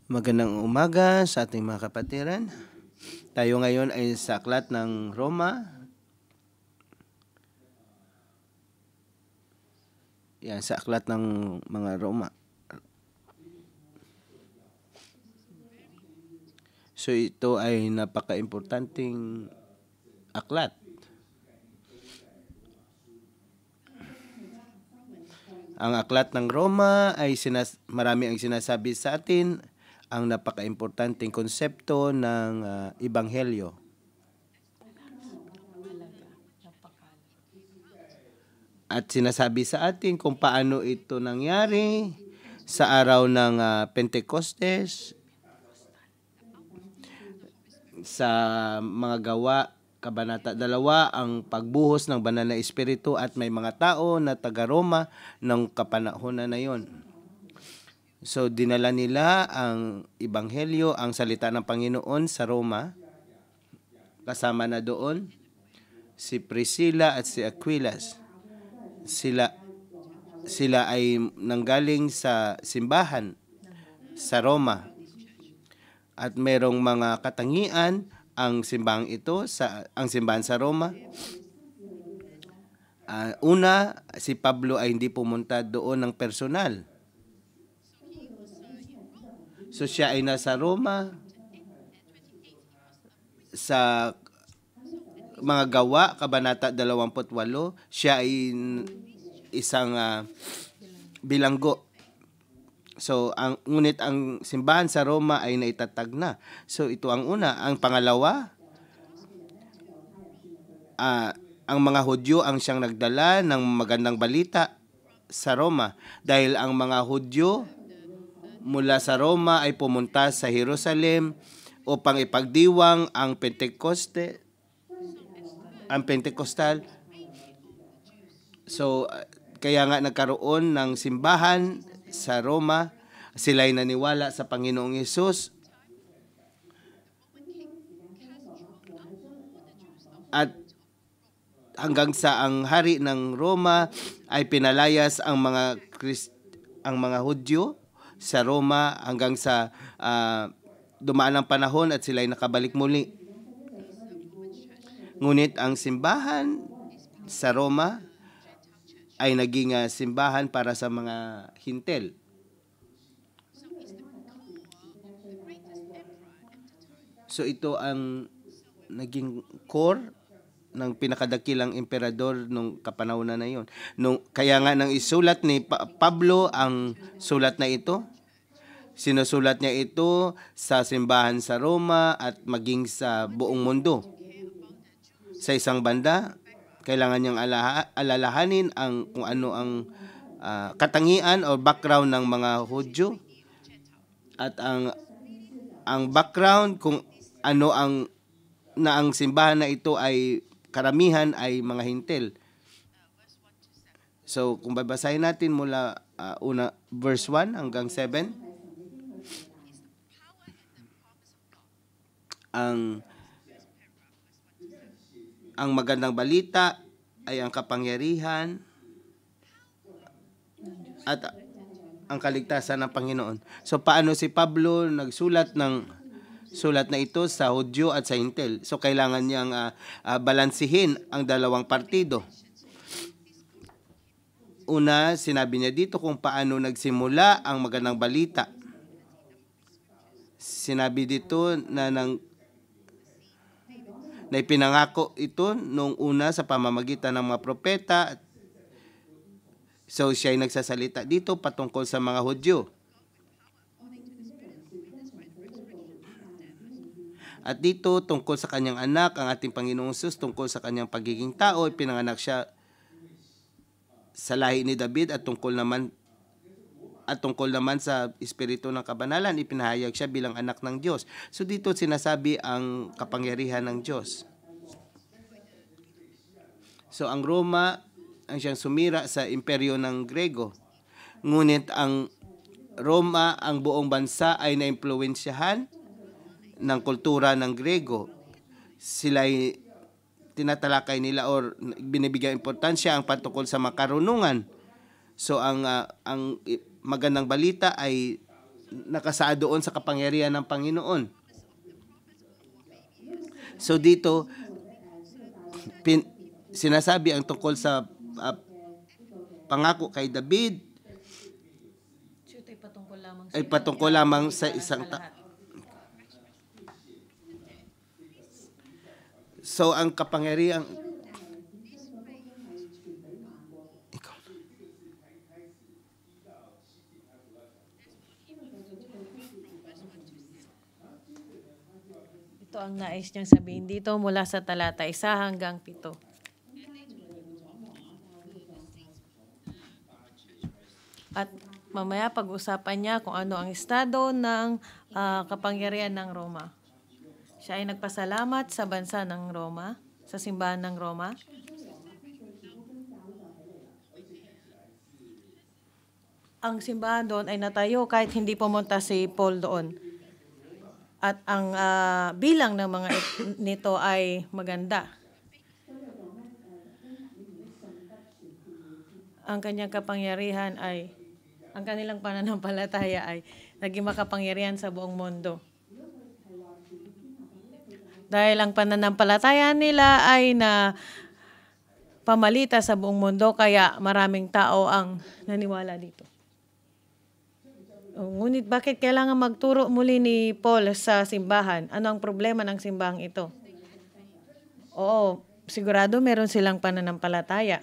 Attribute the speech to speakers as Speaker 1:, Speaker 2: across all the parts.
Speaker 1: Magandang umaga sa ating mga kapatiran. Tayo ngayon ay sa aklat ng Roma. Yan, sa aklat ng mga Roma. So ito ay napaka-importanting aklat. Ang aklat ng Roma ay marami ang sinasabi sa atin ang napaka-importanteng konsepto ng Ebanghelyo. At sinasabi sa atin kung paano ito nangyari sa araw ng Pentecostes, sa mga gawa, Kabanata 2, ang pagbuhos ng banal na espiritu at may mga tao na taga-Roma ng kapanahonan na yon. So dinala nila ang Ebanghelyo, ang salita ng Panginoon sa Roma. Kasama na doon si Priscilla at si Aquilas. Sila ay nanggaling sa simbahan sa Roma. At merong mga katangian ang simbahan sa Roma. Una, si Pablo ay hindi pumunta doon ng personal. So siya ay nasa Roma sa mga gawa, Kabanata 28, siya ay isang bilanggo. So ngunit ang simbahan sa Roma ay naitatag na. So ito ang una. Ang pangalawa, ang mga Hudyo ang siyang nagdala ng magandang balita sa Roma. Dahil ang mga Hudyo mula sa Roma ay pumunta sa Jerusalem upang ipagdiwang ang Pentecostal. So kaya nga nagkaroon ng simbahan sa Roma. Sila'y naniwala sa Panginoong Hesus. At hanggang sa ang hari ng Roma ay pinalayas ang mga Hudyo sa Roma hanggang sa dumaan ang panahon at sila'y nakabalik muli. Ngunit ang simbahan sa Roma ay naging simbahan para sa mga Hintil. So ito ang naging core ng pinakadakilang emperador nung kapanahonan na yon. Kaya nga nang isulat ni Pablo ang sulat na ito, sinusulat niya ito sa simbahan sa Roma at maging sa buong mundo. Sa isang banda, kailangan niyang alalahanin kung ano ang katangian o background ng mga Hudyo at ang background kung ano ang simbahan na ito ay karamihan ay mga Hintil. So kung babasahin natin mula verse 1 hanggang 7, ang magandang balita ay ang kapangyarihan at ang kaligtasan ng Panginoon. So paano si Pablo nagsulat ng sulat na ito sa Hudyo at sa Hintil? So kailangan niyang balansihin ang dalawang partido. Una, sinabi niya dito kung paano nagsimula ang magandang balita. Sinabi dito na ipinangako ito nung una sa pamamagitan ng mga propeta. So siya ay nagsasalita dito patungkol sa mga Hudyo. At dito tungkol sa kanyang anak, ang ating Panginoong Hesus, tungkol sa kanyang pagiging tao, ipinanganak siya sa lahi ni David at tungkol naman sa espiritu ng kabanalan, ipinahayag siya bilang anak ng Diyos. So dito sinasabi ang kapangyarihan ng Diyos. So ang Roma ang siyang sumira sa imperyo ng Grego. Ngunit ang Roma, ang buong bansa ay naimpluwensyahan ng kultura ng Grego. Sila'y tinatalakay nila or binibigyan importansya ang patungkol sa makarunungan. So ang magandang balita ay nakasaad doon sa kapangyarihan ng Panginoon. So dito, sinasabi ang tungkol sa pangako kay David ay patungkol lamang sa isang So ang kapangyarihan
Speaker 2: ito ang nais niyang sabihin dito mula sa talata 1 hanggang 7. At mamaya pag-usapan niya kung ano ang estado ng kapangyarihan ng Roma. Siya ay nagpasalamat sa bansa ng Roma, sa simbahan ng Roma. Ang simbahan doon ay natayo kahit hindi pumunta si Paul doon. At ang bilang ng mga nito ay maganda. Ang kanyang kapangyarihan ay, ang kanilang pananampalataya ay naging makapangyarihan sa buong mundo. Dahil ang pananampalataya nila ay na pamalita sa buong mundo, kaya maraming tao ang naniwala dito. Ngunit bakit kailangan magturo muli ni Paul sa simbahan? Ano ang problema ng simbahang ito? Oo, sigurado meron silang pananampalataya.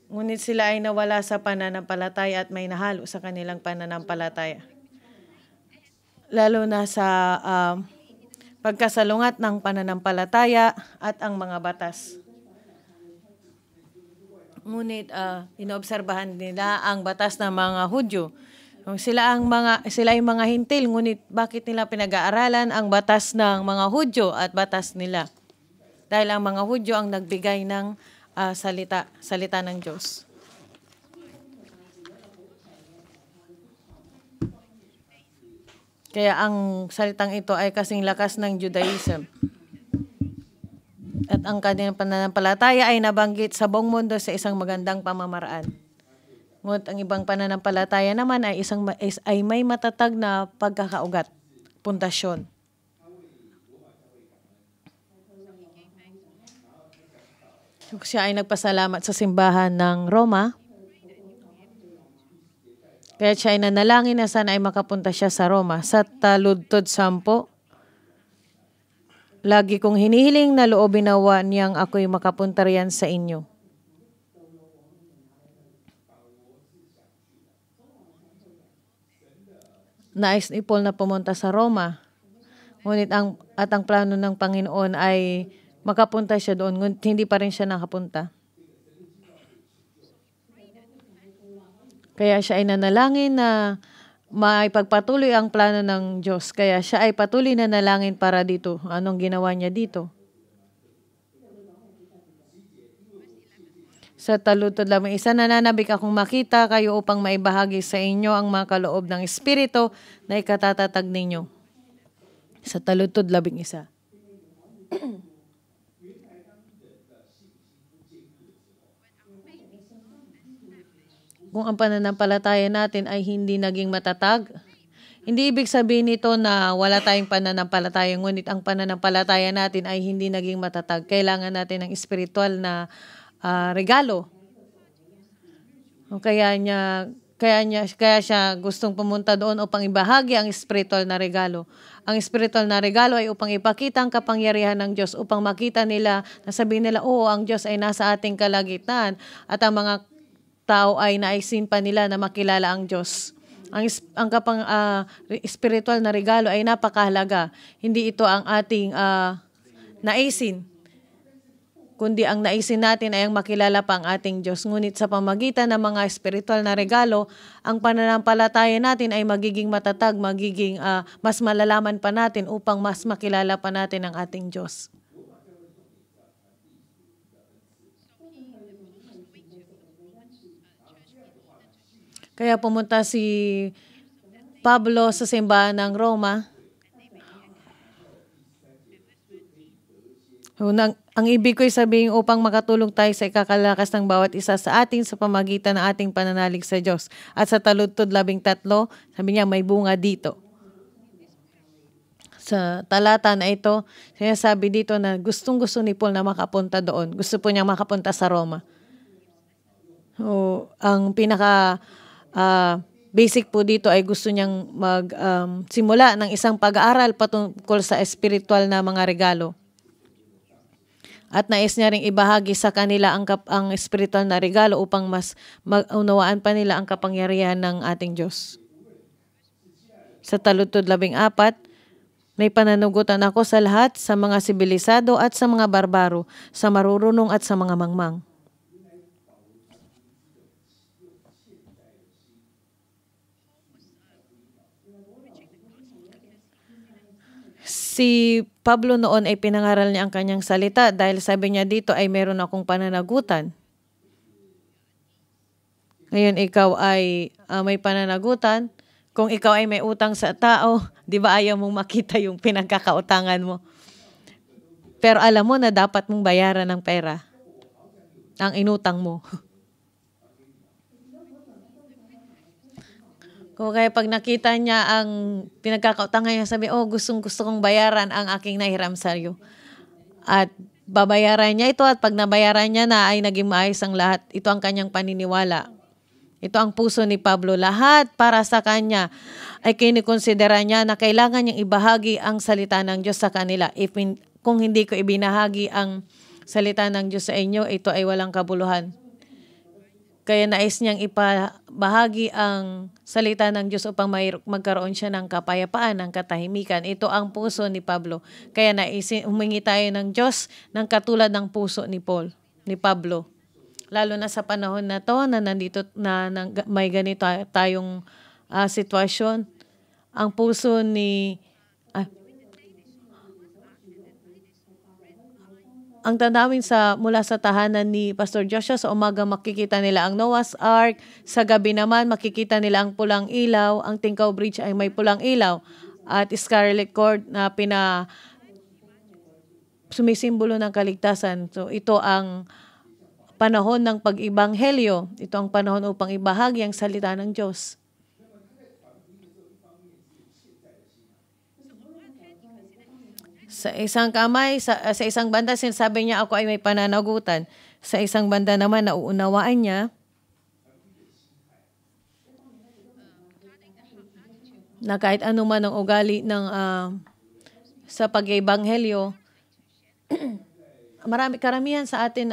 Speaker 2: Ngunit sila ay nawala sa pananampalataya at may nahalo sa kanilang pananampalataya. Lalo na sa pagkasalungat ng pananampalataya at ang mga batas. Ngunit inoobserbahan nila ang batas ng mga Hudyo. Sila ay mga hintil, ngunit bakit nila pinag-aaralan ang batas ng mga Hudyo at batas nila? Dahil ang mga Hudyo ang nagbigay ng salita ng Diyos. Kaya ang salitang ito ay kasing lakas ng Judaism. At ang kanilang pananampalataya ay nabanggit sa buong mundo sa isang magandang pamamaraan. Ngunit ang ibang pananampalataya naman ay may matatag na pagkakaugat, pundasyon. Siya ay nagpasalamat sa simbahan ng Roma. Kaya siya ay nanalangin na sana ay makapunta siya sa Roma. Sa taludtod 10, lagi kong hinihiling na loobin nawa niyang ako'y makapunta riyan sa inyo. Nais ni Paul na pumunta sa Roma. Ngunit ang plano ng Panginoon ay makapunta siya doon, ngunit hindi pa rin siya nakapunta. Kaya siya ay nanalangin na maipagpatuloy ang plano ng Diyos. Kaya siya ay patuloy na nalangin para dito. Anong ginawa niya dito? Sa talutod 11, nananabik akong makita kayo upang maibahagi sa inyo ang mga kaloob ng Espiritu na ikatatatag ninyo. Sa talutod 11. Kung ang pananampalataya natin ay hindi naging matatag, hindi ibig sabihin nito na wala tayong pananampalataya, ngunit ang pananampalataya natin ay hindi naging matatag. Kailangan natin ng espiritual na regalo. Kaya siya gustong pumunta doon upang ibahagi ang espiritual na regalo. Ang espiritual na regalo ay upang ipakita ang kapangyarihan ng Diyos, upang makita nila, nasabihin nila, oo, ang Diyos ay nasa ating kalagitnaan, at ang mga tao ay naisin pa nila na makilala ang Diyos. Ang spiritual na regalo ay napakahalaga. Hindi ito ang ating naisin, kundi ang naisin natin ay ang makilala pa ang ating Diyos. Ngunit sa pamagitan ng mga spiritual na regalo, ang pananampalataya natin ay magiging matatag, mas malalaman pa natin upang mas makilala pa natin ang ating Diyos. Kaya pumunta si Pablo sa simbahan ng Roma. Ang ibig ko'y sabihin upang makatulong tayo sa ikakalakas ng bawat isa sa atin sa pamagitan ng ating pananalig sa Diyos. At sa taludtod 13, sabi niya may bunga dito. Sa talata na ito, sinasabi dito na gustong-gusto ni Paul na makapunta doon. Gusto po niya makapunta sa Roma. Ang pinaka basic po dito ay gusto niyang simula ng isang pag-aaral patungkol sa espiritual na mga regalo. At nais niya ring ibahagi sa kanila ang espiritual na regalo upang mas maunawaan pa nila ang kapangyarihan ng ating Diyos. Sa taludtod 14, may pananagutan ako sa lahat, sa mga sibilisado at sa mga barbaro, sa marurunong at sa mga mangmang. Si Pablo noon ay pinangaral niya ang kanyang salita dahil sabi niya dito ay meron akong pananagutan. Ngayon ikaw ay may pananagutan. Kung ikaw ay may utang sa tao, di ba ayaw mong makita yung pinagkakautangan mo? Pero alam mo na dapat mong bayaran ng pera ang inutang mo. Kung kaya pag nakita niya ang pinagkakautangan niya, sabi, gusto kong bayaran ang aking nahiram sa iyo. At babayaran niya ito at pag nabayaran niya na ay naging maayos ang lahat. Ito ang kanyang paniniwala. Ito ang puso ni Pablo. Lahat para sa kanya ay kinikonsidera niya na kailangan niyang ibahagi ang salita ng Diyos sa kanila. Kung hindi ko ibinahagi ang salita ng Diyos sa inyo, ito ay walang kabuluhan. Kaya nais niyang ipabahagi ang salita ng Diyos upang magkaroon siya ng kapayapaan, ng katahimikan. Ito ang puso ni Pablo. Kaya humingi tayo ng Diyos ng katulad ng puso ni Pablo. Lalo na sa panahon na to na nandito na may ganito tayong sitwasyon. Ang puso ni ang tanawin mula sa tahanan ni Pastor Joshua, sa umaga makikita nila ang Noah's Ark, sa gabi naman makikita nila ang pulang ilaw, ang Tingkaw Bridge ay may pulang ilaw, at Scarlet Cord na sumisimbolo ng kaligtasan. So ito ang panahon ng pag-ibanghelyo, ito ang panahon upang ibahagi ang salita ng Diyos. Sa isang kamay, sa isang banda, sinasabi niya ako ay may pananagutan. Sa isang banda naman, nauunawaan niya na kahit ano man ang ugali sa pag-ibanghelyo, karamihan sa atin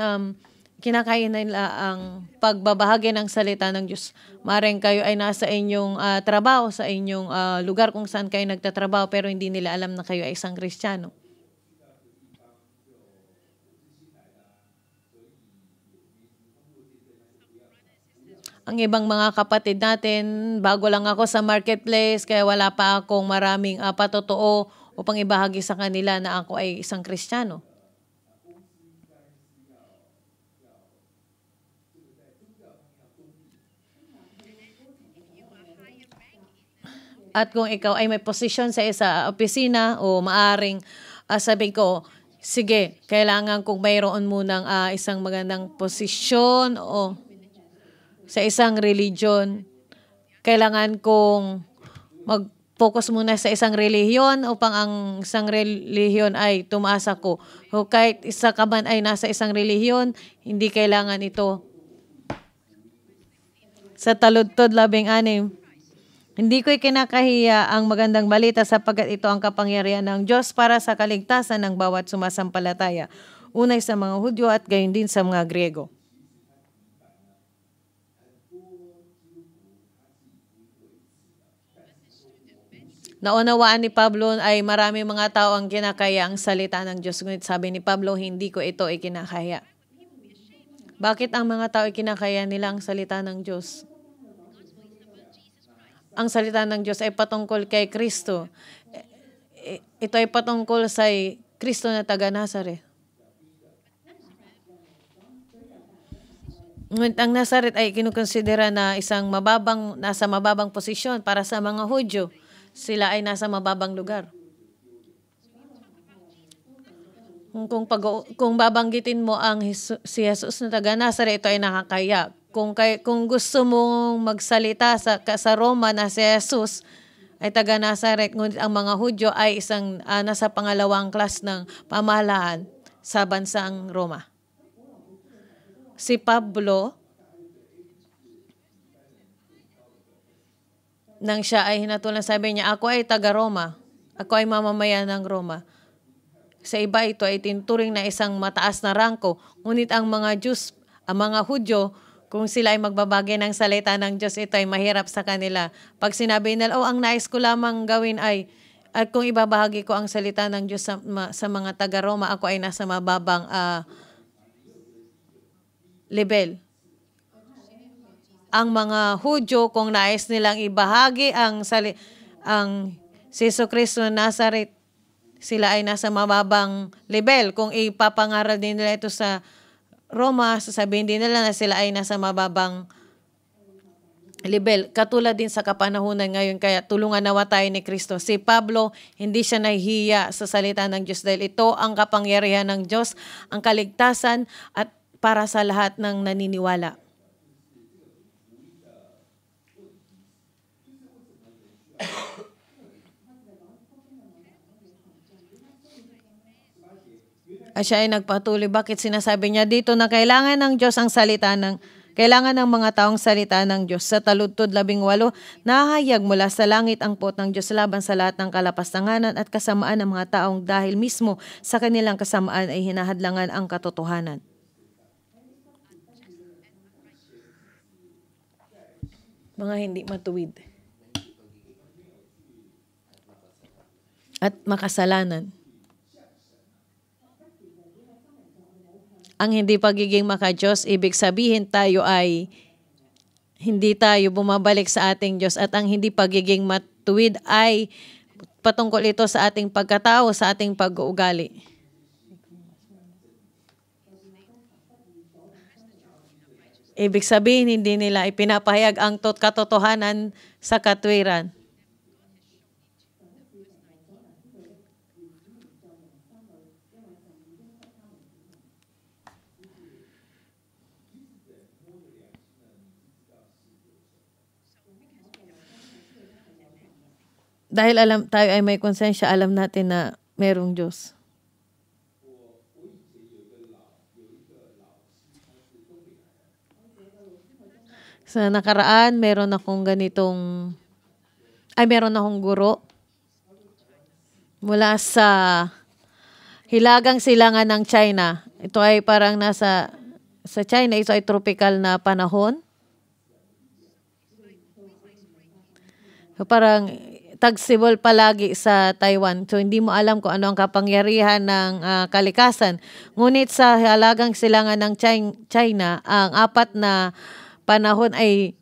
Speaker 2: kinakaya nila ang pagbabahagi ng salita ng Diyos. Maring kayo ay nasa inyong trabaho, sa inyong lugar kung saan kayo nagtatrabaho, pero hindi nila alam na kayo ay isang Kristiyano. Ang ibang mga kapatid natin, bago lang ako sa marketplace, kaya wala pa akong maraming patotoo upang ibahagi sa kanila na ako ay isang Kristiyano. At kung ikaw ay may posisyon sa isa opisina o maaring sabi ko, sige, kailangan kong mayroon munang isang magandang posisyon o sa isang religion. Kailangan kong mag-focus muna sa isang relihiyon upang ang isang relihiyon ay tumaas ako. O kahit isa ka man ay nasa isang relihiyon, hindi kailangan ito. Sa taludtod 16, hindi ko ikinakahiya ang magandang balita sapagkat ito ang kapangyarihan ng Diyos para sa kaligtasan ng bawat sumasampalataya. Unay sa mga Hudyo at gayon din sa mga Griego. Naunawaan ni Pablo ay marami mga tao ang kinakaya ang salita ng Diyos. Ngunit sabi ni Pablo, hindi ko ito ikinakaya. Bakit ang mga tao ikinakaya nila ang salita ng Diyos? Ang salita ng Diyos ay patungkol kay Kristo. Ito ay patungkol sa Kristo na taga Nazaret. Ngunit ang Nazaret ay kinukonsidera na nasa mababang posisyon para sa mga Hudyo. Sila ay nasa mababang lugar. Kung babanggitin mo ang si Jesus na taga Nazaret, ito ay nakakaya. Kung gusto mong magsalita sa Roma na si Jesus ay taga Nazaret, ngunit ang mga Hudyo ay isang nasa pangalawang klas ng pamahalaan sa bansang Roma. Si Pablo, nang siya ay hinatulan, sabi niya, ako ay taga Roma. Ako ay mamamayan ng Roma. Sa iba ito ay tinuturing na isang mataas na rangko. Ngunit ang mga Diyos, ang mga Hudyo, kung sila ay magbabagay ng salita ng Diyos, ito ay mahirap sa kanila. Pag sinabi nila, ang nais ko lamang gawin ay, at kung ibabahagi ko ang salita ng Diyos sa mga taga-Roma, ako ay nasa mababang level. Ang mga Hudyo, kung nais nilang ibahagi ang si Jesucristo ng Nazaret, sila ay nasa mababang level. Kung ipapangaral din nila ito sa Roma, sasabihin din nila na sila ay nasa mababang level. Katulad din sa kapanahunan ngayon, kaya tulungan nawa tayo ni Kristo. Si Pablo, hindi siya nahihiya sa salita ng Diyos dahil ito ang kapangyarihan ng Diyos, ang kaligtasan at para sa lahat ng naniniwala. At siya ay nagpatuloy. Bakit sinasabi niya dito na kailangan ng Diyos ang kailangan ng mga taong salita ng Diyos. Sa Taludtod 18, nahahayag mula sa langit ang pot ng Diyos laban sa lahat ng kalapastanganan at kasamaan ng mga taong dahil mismo sa kanilang kasamaan ay hinahadlangan ang katotohanan. Mga hindi matuwid at makasalanan. Ang hindi pagiging maka-Diyos, ibig sabihin tayo ay hindi tayo bumabalik sa ating Diyos, at ang hindi pagiging matuwid ay patungkol ito sa ating pagkatao, sa ating pag-uugali. Ibig sabihin, hindi nila ipinapahayag ang katotohanan sa katwiran. Dahil tayo ay may konsensya, alam natin na merong Diyos. Sa nakaraan, meron akong guro mula sa Hilagang Silangan ng China. Ito ay parang sa China, ito ay tropical na panahon. So, parang tagsibol palagi sa Taiwan. So, hindi mo alam kung ano ang kapangyarihan ng kalikasan. Ngunit sa Hilagang Silangan ng China, ang 4 na panahon ay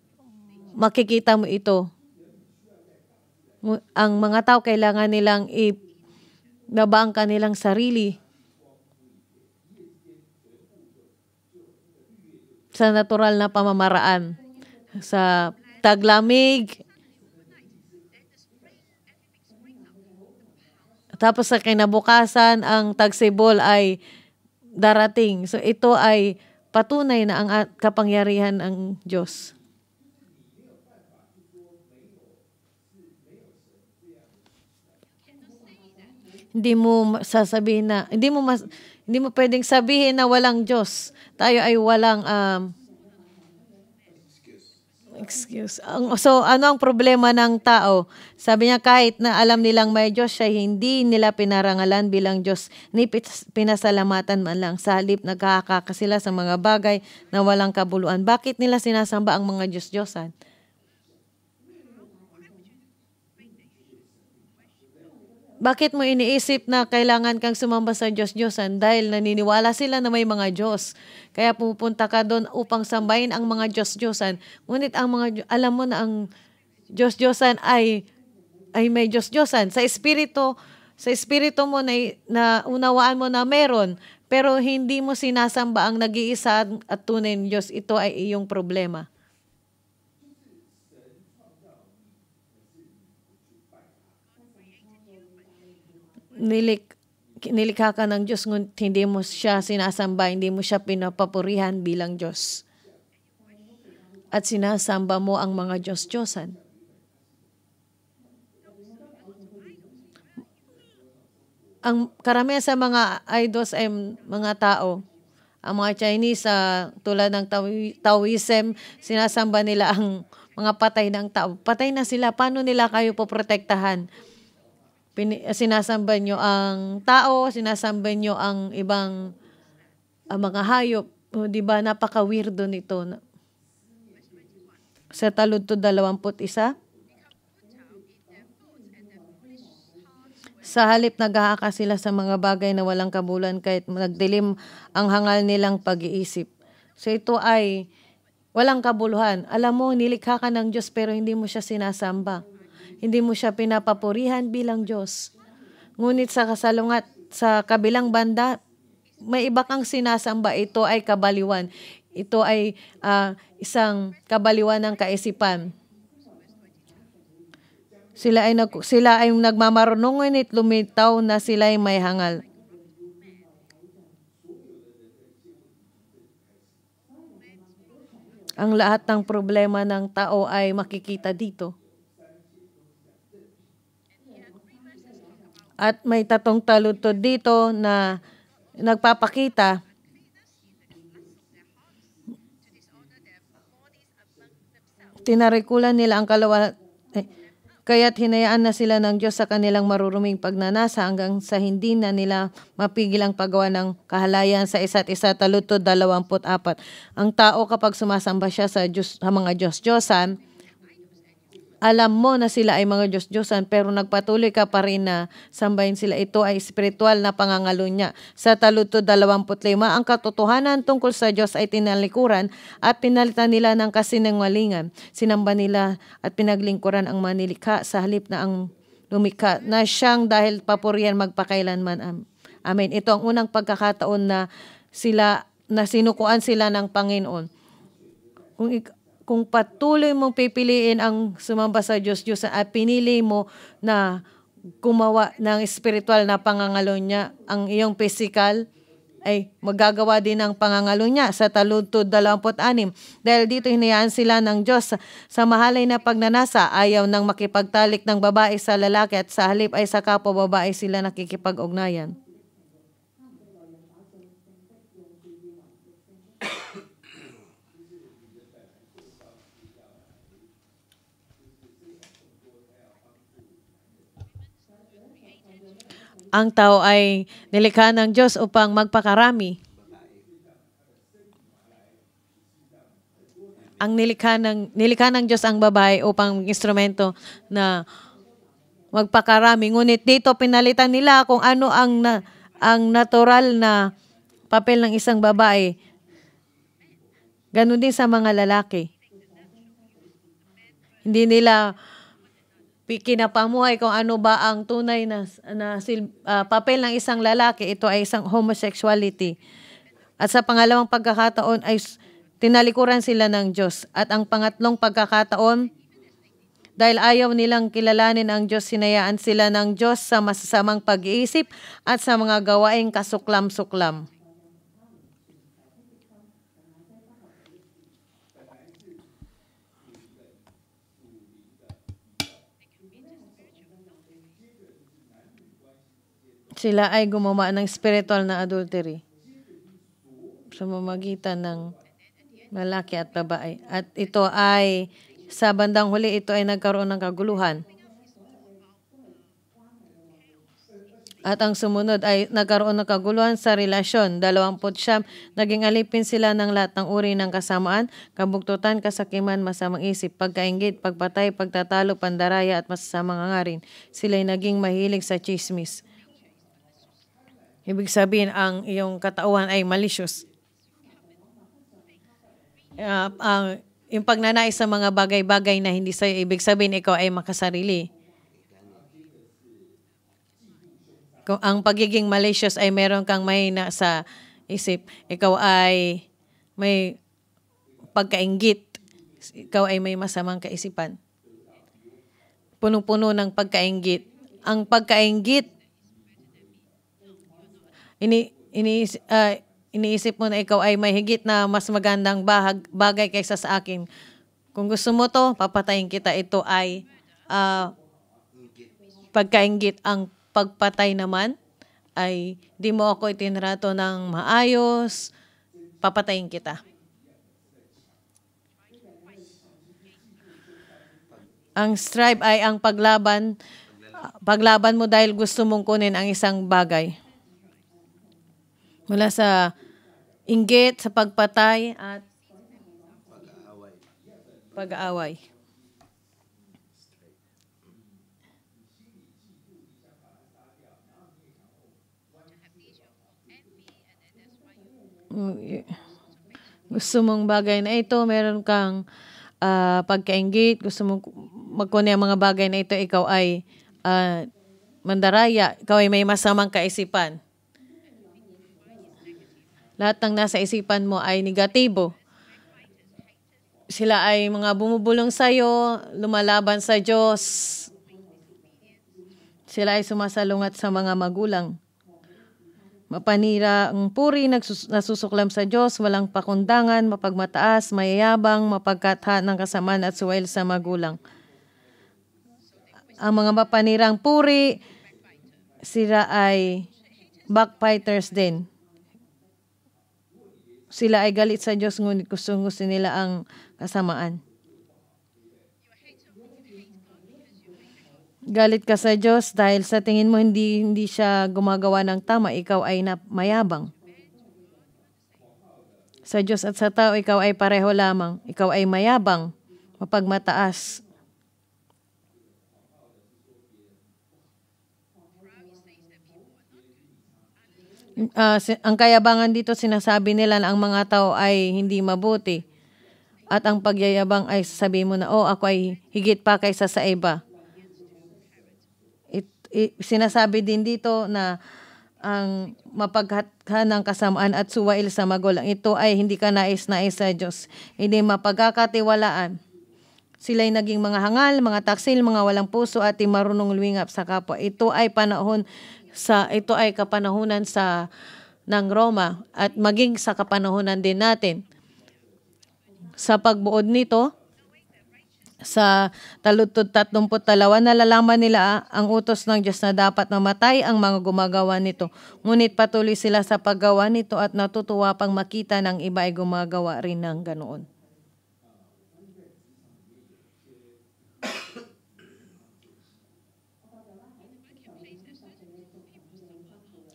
Speaker 2: makikita mo ito. Ang mga tao kailangan nilang ibaba ang kanilang sarili sa natural na pamamaraan. Sa taglamig, tapos sa kinabukasan, ang tagsibol ay darating. So ito ay patunay na ang kapangyarihan ng Diyos. Hindi mo pwedeng sabihin na walang Diyos. Tayo ay walang excuse. So, ano ang problema ng tao? Sabi niya, kahit na alam nilang may Diyos siya, hindi nila pinarangalan bilang Diyos, ni pinasalamatan man lang. Sa halip, nagkakaka sila sa mga bagay na walang kabuluan. Bakit nila sinasamba ang mga Diyos-Diyosan? Bakit mo iniisip na kailangan kang sumamba sa Diyos-Diyosan? Dahil naniniwala sila na may mga Diyos. Kaya pupunta ka doon upang sambahin ang mga Diyos-Diyosan. Ngunit alam mo na ang Diyos-Diyosan ay may Diyos-Diyosan. Sa espiritu mo na unawaan mo na meron, pero hindi mo sinasamba ang nag-iisa at tunay na Diyos. Ito ay iyong problema. nilikha ka ng Diyos, ngunit hindi mo siya sinasamba, hindi mo siya pinapapurihan bilang Diyos. At sinasamba mo ang mga Diyos-Diyosan. Ang karamihan sa mga idols ay mga tao. Ang mga Chinese, tulad ng Taoism, sinasamba nila ang mga patay ng tao. Patay na sila, paano nila kayo poprotektahan? Sinasamba nyo ang tao, sinasamba nyo ang ibang mga hayop. O, diba, napaka-weirdo nito. Sa taludtod 21, sa halip naghahaka sila sa mga bagay na walang kabuluhan kahit nagdilim ang hangal nilang pag-iisip. So ito ay walang kabuluhan. Alam mo, nilikha ka ng Diyos pero hindi mo siya sinasamba. Hindi mo siya pinapapurihan bilang Diyos. Ngunit sa kasalungat, sa kabilang banda, may iba kang sinasamba. Ito ay kabaliwan. Ito ay isang kabaliwan ng kaisipan. Sila ay nagmamarunong, ngunit lumitaw na sila ay may hangal. Ang lahat ng problema ng tao ay makikita dito. At may tatong taludtod dito na nagpapakita tinarikulan nila ang kaya't hinayaan na sila ng Diyos sa kanilang maruruming pagnanasa hanggang sa hindi na nila mapigil ang paggawa ng kahalayan sa isa't isa. Taludtod 24. Ang tao kapag sumasamba siya sa mga Diyos-Diyosan, alam mo na sila ay mga Diyos-Diyosan pero nagpatuloy ka pa rin na sambahin sila. Ito ay spiritual na pangangalo niya. Sa taludtod 25, ang katotohanan tungkol sa Diyos ay tinalikuran at pinalitan nila ng kasinungalingan. Sinamba nila at pinaglingkuran ang manilikha sa halip na ang lumikha na siyang dahil papurihan magpakailanman. Amen. Ito ang unang pagkakataon na sinukuan sila ng Panginoon. Kung patuloy mong pipiliin ang sumamba sa Diyos at pinili mo na gumawa ng spiritual na pangangalo niya, ang iyong physical ay magagawa din ng pangangalo niya. Sa taludtod 26, dahil dito hinayaan sila ng Diyos sa mahalay na pagnanasa, ayaw nang makipagtalik ng babae sa lalaki at sa halip ay sa kapwa babae sila nakikipag-ugnayan. Ang tao ay nilikha ng Diyos upang magpakarami. Ang nilikha ng Diyos ang babae upang instrumento na magpakarami. Ngunit dito pinalitan nila kung ano ang natural na papel ng isang babae. Ganun din sa mga lalaki. Hindi nila kinapamuhay kung ano ba ang tunay na papel ng isang lalaki. Ito ay isang homosexuality. At sa pangalawang pagkakataon ay tinalikuran sila ng Diyos. At ang pangatlong pagkakataon, dahil ayaw nilang kilalanin ang Diyos, hinayaan sila ng Diyos sa masasamang pag-iisip at sa mga gawaing kasuklam-suklam. Sila ay gumawa ng spiritual na adultery sa mamagitan ng lalaki at babae. At ito ay, sa bandang huli, ito ay nagkaroon ng kaguluhan. At ang sumunod ay nagkaroon ng kaguluhan sa relasyon. 20, naging alipin sila ng lahat ng uri ng kasamaan, kabugtutan, kasakiman, masamang isip, pagkainggit, pagpatay, pagtatalo, pandaraya at masasamang hangarin. Sila'y naging mahilig sa chismis. Ibig sabihin, ang iyong katauhan ay malicious. Yung pagnanais sa mga bagay-bagay na hindi sa'yo, ibig sabihin ikaw ay makasarili. Kung ang pagiging malicious ay meron kang mahina sa isip, ikaw ay may pagkainggit, ikaw ay may masamang kaisipan. Punong-puno ng pagkainggit. Ang pagkainggit iniisip mo na ikaw ay may higit na mas magandang bagay kaysa sa akin. Kung gusto mo to, papatayin kita. Ito ay pagkainggit. Ang pagpatay naman ay di mo ako itinrato ng maayos, papatayin kita. Ang strive ay ang paglaban mo dahil gusto mong kunin ang isang bagay. Mula sa inggit, sa pagpatay at pag-aaway. Gusto mong bagay na ito, meron kang pagkainggit, gusto mong magkunin ang mga bagay na ito, ikaw ay mandaraya, ikaw ay may masamang kaisipan. Lahat ng nasa isipan mo ay negatibo. Sila ay mga bumubulong sa'yo, lumalaban sa Diyos. Sila ay sumasalungat sa mga magulang. Mapanira ang puri, nasusuklam sa Diyos, walang pakundangan, mapagmataas, mayayabang, mapagkatha ng kasamaan at suwail sa magulang. Ang mga mapanirang puri, sila ay backbiters din. Sila ay galit sa Diyos, ngunit gusto nila ang kasamaan. Galit ka sa Diyos dahil sa tingin mo hindi siya gumagawa ng tama, ikaw ay mayabang. Sa Diyos at sa tao, ikaw ay pareho lamang. Ikaw ay mayabang, mapagmataas. Ang kayabangan dito, sinasabi nila na ang mga tao ay hindi mabuti. At ang pagyayabang ay sasabi mo na, ako ay higit pa kaysa sa iba. Sinasabi din dito na ang mapaghatha ng kasamaan at suwail sa magulang, ito ay hindi ka nais-nais sa Diyos. Hindi mapagkakatiwalaan. Sila'y naging mga hangal, mga taksil, mga walang puso at marunong luwingap sa kapwa. Ito ay kapanahunan ng Roma at maging sa kapanahunan din natin. Sa pagbuod nito, sa taludtod 32, nalalaman nila ang utos ng Diyos na dapat mamatay ang mga gumagawa nito. Ngunit patuloy sila sa paggawa nito at natutuwa pang makita ng iba ay gumagawa rin ng ganoon.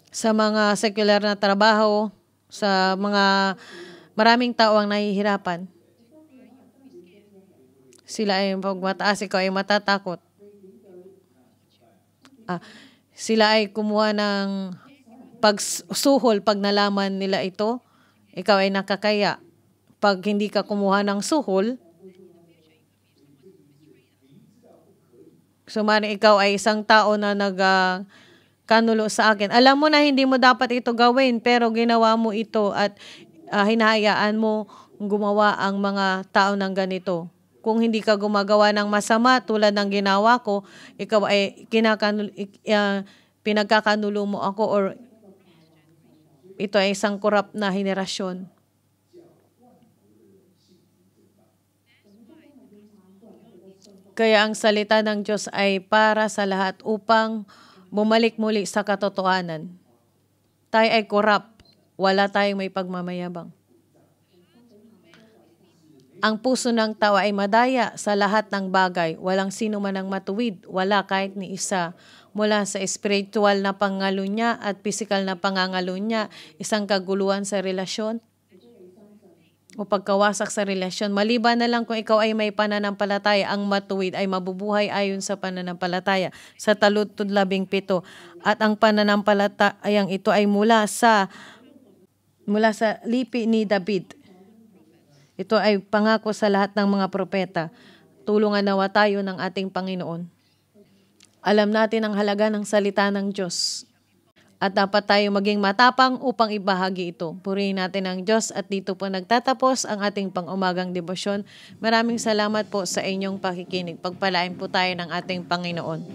Speaker 2: Sa mga secular na trabaho, sa mga maraming tao ang nahihirapan. Sila ay pagmataas, ikaw ay matatakot. Sila ay kumuha ng pagsuhol pag nalaman nila ito. Ikaw ay nakakaya. Pag hindi ka kumuha ng suhol, sumari ikaw ay isang tao na kanulo sa akin. Alam mo na hindi mo dapat ito gawin, pero ginawa mo ito at hinahayaan mo gumawa ang mga tao ng ganito. Kung hindi ka gumagawa ng masama tulad ng ginawa ko, ikaw ay pinagkakanulo mo ako, or ito ay isang korap na henerasyon. Kaya ang salita ng Diyos ay para sa lahat upang bumalik muli sa katotohanan. Tayo ay korap, wala tayong may pagmamayabang. Ang puso ng tao ay madaya sa lahat ng bagay. Walang sino man ang matuwid. Wala kahit ni isa. Mula sa spiritual na pangalo niya at physical na pangangalo niya, isang kaguluhan sa relasyon o pagkawasak sa relasyon. Maliban na lang kung ikaw ay may pananampalataya, ang matuwid ay mabubuhay ayon sa pananampalataya. Sa taludtod 17. At ang pananampalatayang ito ay mula sa lipi ni David. Ito ay pangako sa lahat ng mga propeta. Tulungan nawa tayo ng ating Panginoon. Alam natin ang halaga ng salita ng Diyos. At dapat tayo maging matapang upang ibahagi ito. Purihin natin ang Diyos at dito po nagtatapos ang ating pang-umagang debosyon. Maraming salamat po sa inyong pakikinig. Pagpalain po tayo ng ating Panginoon.